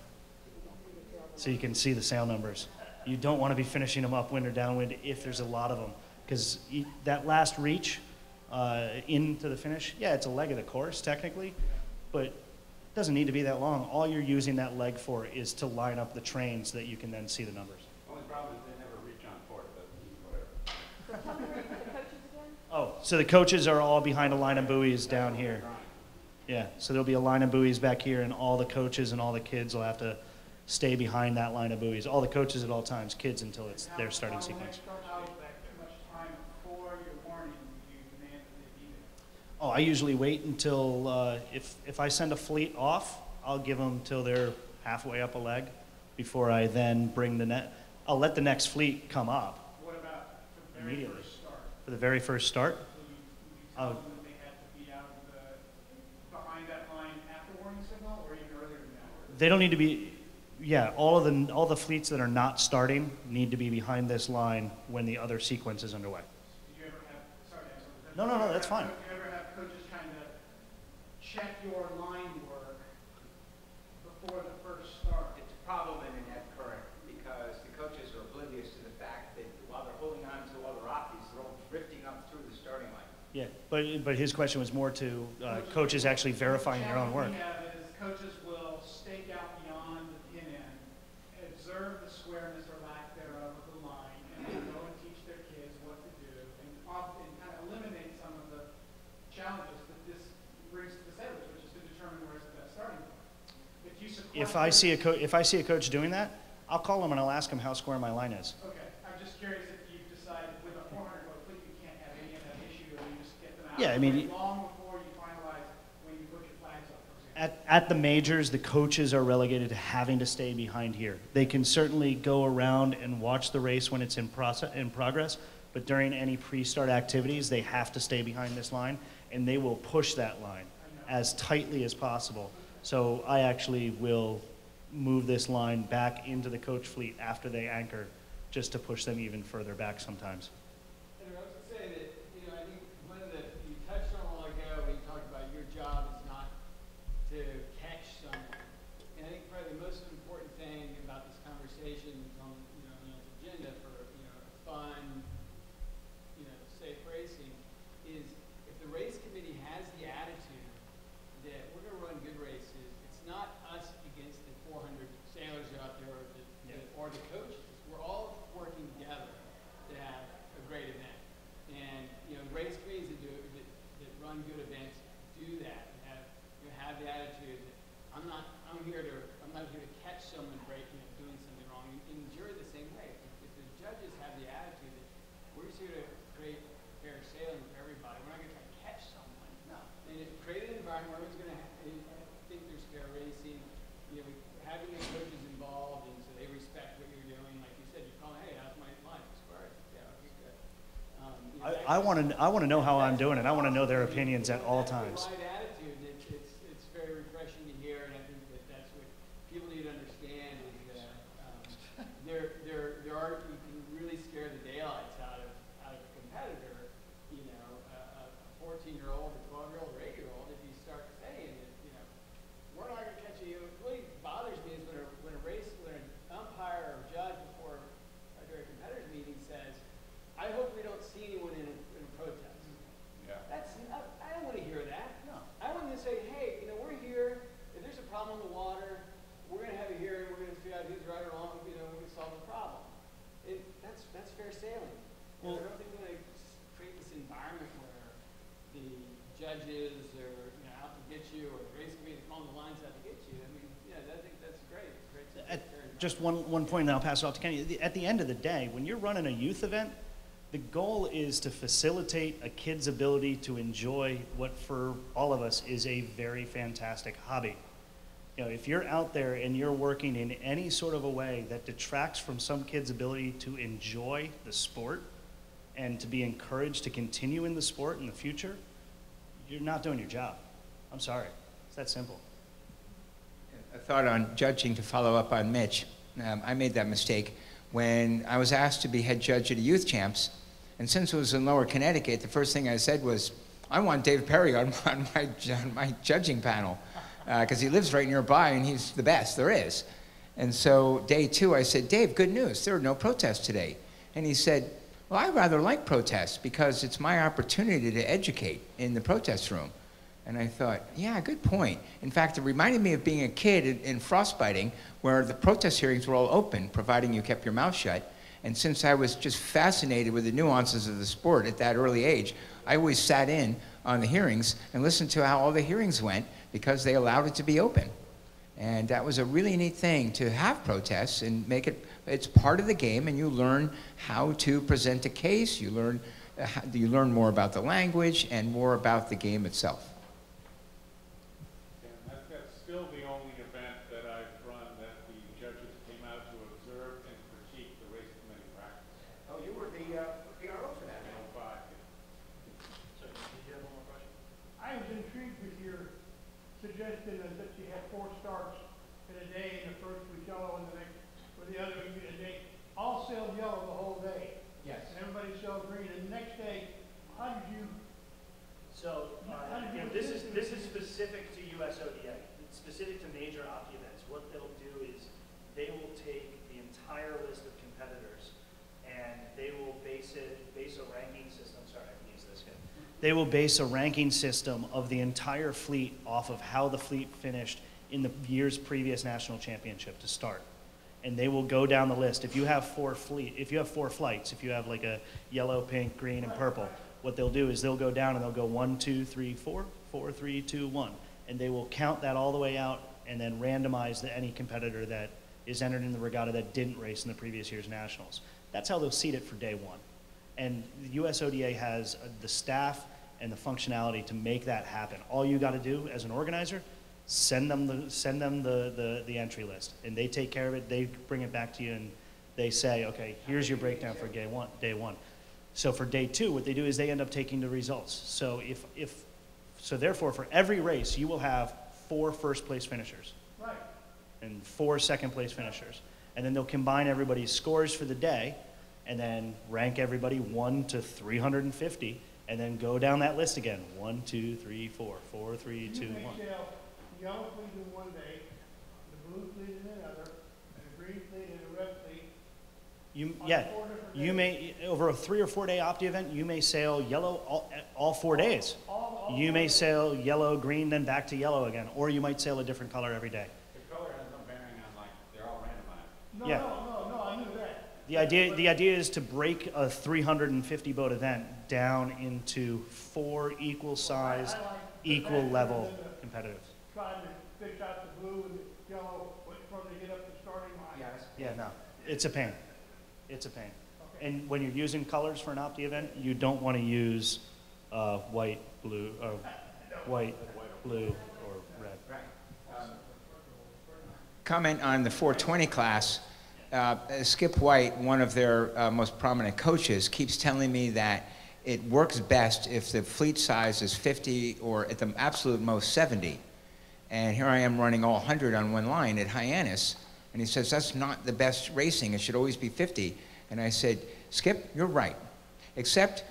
So you can see the sail numbers. You don't want to be finishing them upwind or downwind if there's a lot of them, because that last reach into the finish, yeah, it's a leg of the course technically, but it doesn't need to be that long. All you're using that leg for is to line up the trains so that you can then see the numbers. Only problem is they never reach on port, but whatever. So tell me the coaches again? Oh, so the coaches are all behind a line of buoys down here. Yeah, so there'll be a line of buoys back here, and all the coaches and all the kids will have to stay behind that line of buoys. All the coaches at all times, kids until it's their starting sequence. How much time before your warning do you demand that they be there? Oh, I usually wait until, if I send a fleet off, I'll give them till they're halfway up a leg before I then bring the net. I'll let the next fleet come up. What about for the very Immediately. first start? For the very first start. Will you tell them that they had to be out of behind that line after warning signal, or even earlier than that? They don't need to be, yeah, all the fleets that are not starting need to be behind this line when the other sequence is underway. Did you ever have, sorry, No, that's fine. Did you ever have coaches kind of check your line work before the first start? It's a problem in that current because the coaches are oblivious to the fact that while they're holding on to other opties, they're all drifting up through the starting line. Yeah, but his question was more to coaches actually verifying their own work. The challenge we have is coaches will stake out beyond the pin end, observe the squareness or lack thereof of the line, and then go and teach their kids what to do, and often kind of eliminate some of the challenges that this brings to the sailors, which is to determine where's the best starting point. If I see a coach doing that, I'll call him and I'll ask him how square my line is. Okay, I'm just curious if you've decided with a 400-foot fleet you can't have any of that issue, and you just get them out Yeah, I mean, long before you finalize when you put your flags up, for example. at the majors, the coaches are relegated to having to stay behind here. They can certainly go around and watch the race when it's in progress, but during any pre-start activities, they have to stay behind this line, and they will push that line as tightly as possible. So I actually will move this line back into the coach fleet after they anchor, just to push them even further back sometimes. And I was going to say that, I think one of the, you touched on a while ago when you talked about your job is not to catch someone. And I think probably the most important thing about this conversation on, on the agenda for, fun, safe racing is if the race committee has the attitude that we're going to run good races, it's not us against the 400 sailors out there or the coaches. We're all working together to have a great event. And race committees that run good events do that. Have the attitude that I'm not here to catch someone doing something wrong. And jury the same way. If the judges have the attitude that we're just here to create fair sailing for everybody, we're not going to try to catch someone. No. And if create an environment where everyone's going to think there's fair racing, having the coaches involved, and so they respect what you're doing. Like you said, you call, hey, how's my line? Square. Yeah, okay, good. I want to know how I'm doing, and I want to know their opinions at all times. The right attitude, and it's very refreshing to hear, and I think that's what people need to understand is that there are you can really scare the daylights out of a competitor, a 14-year-old, a 12-year-old, or 8-year-old if you start saying that we're not going to catch you. What bothers me is when an umpire or judge before during a competitor's meeting says, "I hope we don't see anyone in a protest." Yeah. I don't want to hear that. No. I want to say, hey, we're here. If there's a problem in the water, we're going to have a hearing. We're going to figure out who's right or wrong. We're going to solve the problem. That's fair sailing. Well, I don't think we're going to create this environment where the judges are out to get you, or the race committee calling the lines out to get you. I mean, I think that's great. It's great. Just one point, and then I'll pass it off to Kenny. At the end of the day, when you're running a youth event, the goal is to facilitate a kid's ability to enjoy what for all of us is a very fantastic hobby. If you're out there and you're working in any sort of a way that detracts from some kid's ability to enjoy the sport and to be encouraged to continue in the sport in the future, you're not doing your job. I'm sorry. It's that simple. A thought on judging to follow up on Mitch. I made that mistake when I was asked to be head judge at a youth champs. And since it was in Lower Connecticut, the first thing I said was, I want Dave Perry on my judging panel because he lives right nearby and he's the best there is. And so day 2, I said, Dave, good news. There are no protests today. And he said, well, I rather like protests because it's my opportunity to educate in the protest room. And I thought, yeah, good point. In fact, it reminded me of being a kid in frostbiting where the protest hearings were all open, providing you kept your mouth shut. And since I was just fascinated with the nuances of the sport at that early age, I always sat in on the hearings and listened to how all the hearings went because they allowed it to be open. And that was a really neat thing to have protests and make it, it's part of the game, and you learn how to present a case, you learn more about the language and more about the game itself. That's still the only event that I've run that the judges came out to observe and critique the race committee practice. Oh, you were the PRO for that. So, did you have one more question? I was intrigued with your suggestion that you had 4 starts in a day sailed yellow the whole day, Yes. and everybody sailed green, and the next day, how did you, So, this is specific to USODA. It's specific to major hockey events. What they'll do is they will take the entire list of competitors and they will base a ranking system. Sorry, I can use this again. They will base a ranking system of the entire fleet off of how the fleet finished in the year's previous national championship to start. And they will go down the list. If you have four flights, if you have like a yellow, pink, green, and purple, what they'll do is they'll go down and they'll go 1, 2, 3, 4, 4, 3, 2, 1. And they will count that all the way out and then randomize any competitor that is entered in the regatta that didn't race in the previous year's nationals. That's how they'll seed it for day one. And the USODA has the staff and the functionality to make that happen. All you got to do as an organizer, send them the entry list, and they take care of it. They bring it back to you, and they say, okay, here's your breakdown for day one. So for day two, what they do is they end up taking the results. So so therefore, for every race, you will have 4 first place finishers. right, And 4 second place finishers. And then they'll combine everybody's scores for the day and then rank everybody 1 to 350 and then go down that list again. 1, 2, 3, 4, 4, 3, 2, 1. you may sail the yellow fleet in one day, the blue fleet in another, and the green fleet and the red fleet. Yeah, you may, over a 3 or 4 day Opti event, you may sail yellow all 4 days. You may sail yellow, green, then back to yellow again, or you might sail a different color every day. The color has no bearing on, like, they're all randomized. No, Yeah. no, I knew that. The idea is to break a 350 boat event down into 4 equal sized, equal level competitors. Trying to fish out the blue and the yellow from to get up the starting line. Yes. Yeah, no, it's a pain. It's a pain. And when you're using colors for an Opti event, you don't want to use white, blue, or white, blue, or red. Right. Comment on the 420 class. Skip White, one of their most prominent coaches, keeps telling me that it works best if the fleet size is 50 or at the absolute most 70. And here I am running all 100 on one line at Hyannis. And he says, that's not the best racing. It should always be 50. And I said, Skip, you're right. Except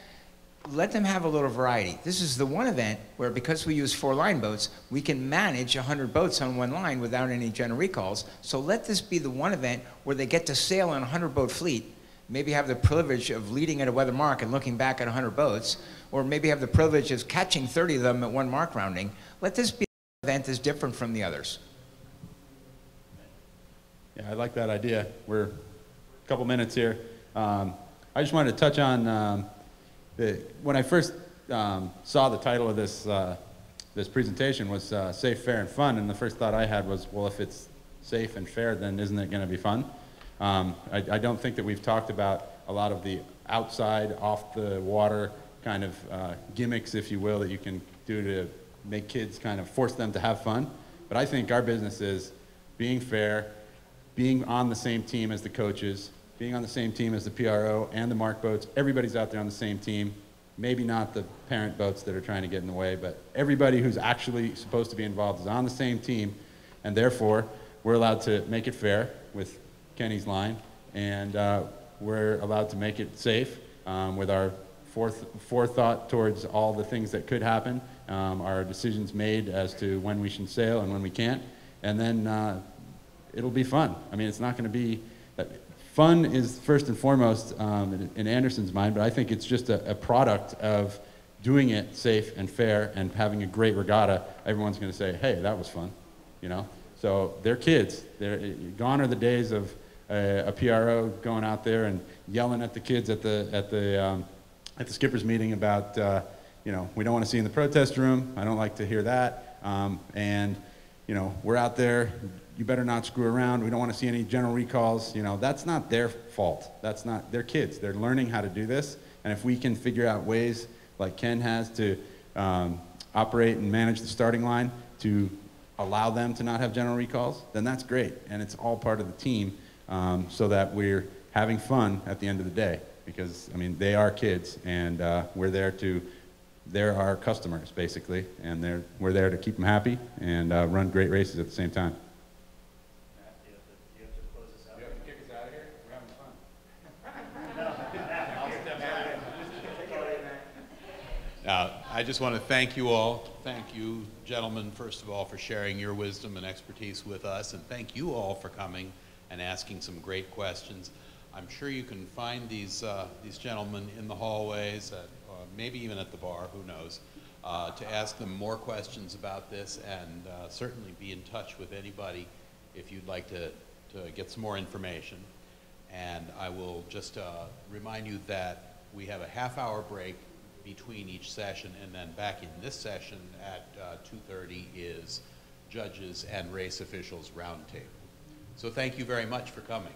let them have a little variety. This is the one event where, because we use 4 line boats, we can manage 100 boats on one line without any general recalls. So let this be the one event where they get to sail on a 100-boat fleet, maybe have the privilege of leading at a weather mark and looking back at 100 boats, or maybe have the privilege of catching 30 of them at one mark rounding. Let this be an event that's different from the others. Yeah, I like that idea. We're a couple minutes here. I just wanted to touch on when I first saw the title of this this presentation was Safe, Fair, and Fun, and the first thought I had was, well, if it's safe and fair, then isn't it going to be fun? I don't think that we've talked about a lot of the outside, off the water kind of gimmicks, if you will, that you can do to make kids kind of force them to have fun. But I think our business is being fair, being on the same team as the coaches, being on the same team as the PRO and the mark boats. Everybody's out there on the same team. Maybe not the parent boats that are trying to get in the way, but everybody who's actually supposed to be involved is on the same team, and therefore we're allowed to make it fair with Kenny's line, and we're allowed to make it safe with our forethought towards all the things that could happen, our decisions made as to when we should sail and when we can't, and then it'll be fun. I mean, it's not going to be fun is first and foremost in Anderson's mind, but I think it's just a product of doing it safe and fair and having a great regatta. Everyone's going to say, hey, that was fun, you know? So they're kids. Gone are the days of a PRO going out there and yelling at the kids at the skipper's meeting about, you know, we don't want to see you in the protest room. I don't like to hear that. And, you know, we're out there. You better not screw around. We don't want to see any general recalls. You know, that's not their fault. That's not, they're kids. They're learning how to do this. And if we can figure out ways like Ken has to operate and manage the starting line to allow them to not have general recalls, then that's great. And it's all part of the team so that we're having fun at the end of the day. Because, I mean, they are kids, and we're there to, they're our customers, basically. And we're there to keep them happy and run great races at the same time. I just want to thank you all. Thank you, gentlemen, first of all, for sharing your wisdom and expertise with us, and thank you all for coming and asking some great questions. I'm sure you can find these gentlemen in the hallways, maybe even at the bar, who knows, to ask them more questions about this, and certainly be in touch with anybody if you'd like to get some more information. And I will just remind you that we have a half-hour break between each session, and then back in this session at 2:30 is judges and race officials roundtable. So thank you very much for coming.